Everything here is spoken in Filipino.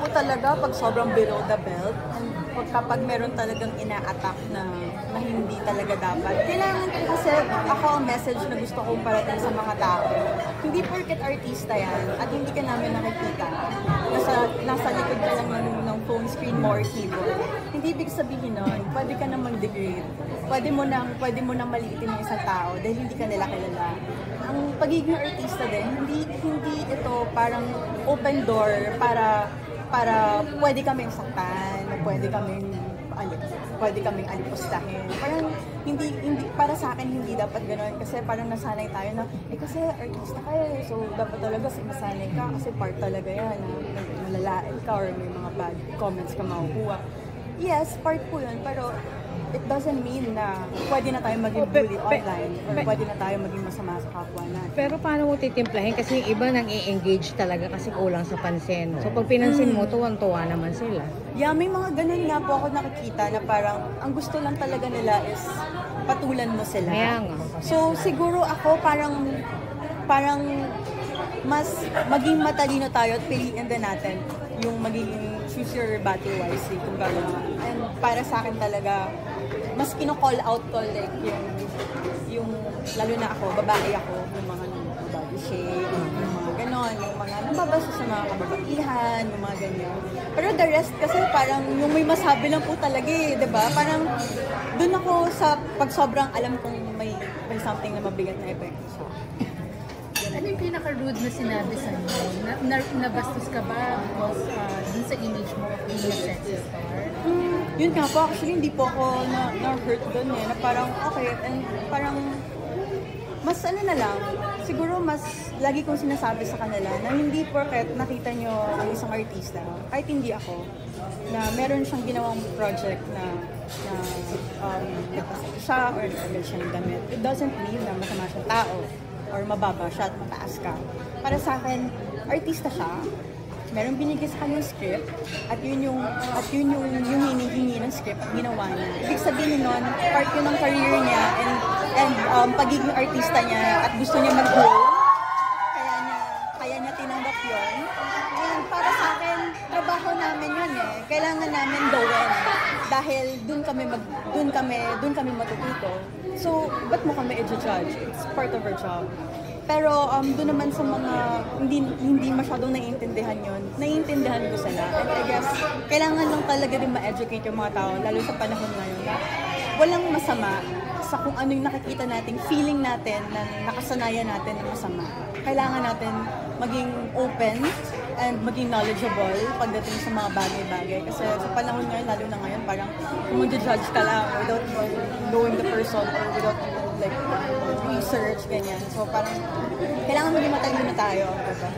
po talaga pag sobrang below the belt, and kapag meron talagang ina-attack na hindi talaga dapat. Kailangan ko kasi ako ang message na gusto kong parating sa mga tao. Hindi porket artista yan at hindi ka namin nakikita. Nasa likod ka lang ng phone screen mo or keyboard. Hindi ibig sabihin nun, pwede ka nang mag-degrade. Pwede mo nang maliitin yung isang tao dahil hindi ka nila kilala. Ang pagiging artista din, hindi ito parang open door para pwede kaming saktan, pwede kaming alipustahin. Parang hindi para sa akin hindi dapat ganoon kasi parang nasanay tayo na kasi artista ka so dapat talaga masanay ka kasi part talaga yan na malalain ka or may mga bad comments ka makukuha. Yes, part po yun, pero it doesn't mean na pwede na tayo maging bully online or pwede na tayo maging masama sa kapwa natin. Pero paano mo titimplahin? Kasi yung iba nang i-engage talaga kasi kulang sa pansin. So pag pinansin mo, tuwang-tuwa naman sila. Yeah, may mga ganun nga po ako nakikita na parang ang gusto lang talaga nila is patulan mo sila. Kaya nga. So siguro ako parang mas maging matalino tayo at piliin din natin yung magiging choose your battle wisely kung gano'n. And para sa akin talaga, mas kino-call out ko like yung lalo na ako, babae ako, yung mga body shape, yung mga gano'n, yung mga nababasa sa mga kababaihan, yung mga ganyan. Pero the rest kasi parang yung may masabi lang po talaga eh, di ba? Parang dun ako sa pag sobrang alam kong may something na mabigat na epekto sa akin. Ano yung pinaka-rude na sinabi sa inyo? Nabastos ka ba because dun sa image mo of being a sexy star? Yun nga po, actually hindi po ako na-hurt dun eh, na parang okay, and parang mas ano na lang, siguro mas lagi kong sinasabi sa kanila na hindi porket nakita nyo ang isang artista, kahit hindi ako, na meron siyang ginawang project na napasakit siya or natagal siya ng damit. It doesn't mean na masama siyang tao or mababa siya at mataas ka. Para sa akin, artista siya. Meron binigay sa kanyang script at yun yung hinihingi ng script at ginawa niya. Ibig sabihin nun, part yun ng career niya and pagiging artista niya at gusto niya mag-grow. Kaya niya tinanggap yun. And para sa akin, trabaho namin yun eh. Kailangan namin gawin dahil dun kami matututo. So, ba't mo kami i-judge? It's part of our job. Pero doon naman sa mga hindi masyadong naiintindihan yun, naiintindihan ko sila. And I guess, kailangan lang talaga din ma-educate yung mga tao, lalo sa panahon ngayon. Walang masama sa kung ano yung nakikita natin, feeling natin na nakasanayan natin na masama. Kailangan natin maging open and maging knowledgeable pagdating sa mga bagay-bagay. Kasi sa panahon ngayon, lalo na ngayon, parang kung mag-judge ka lang without knowing the person or without like research, ganyan. So parang kailangan maging matalino na tayo. Diba?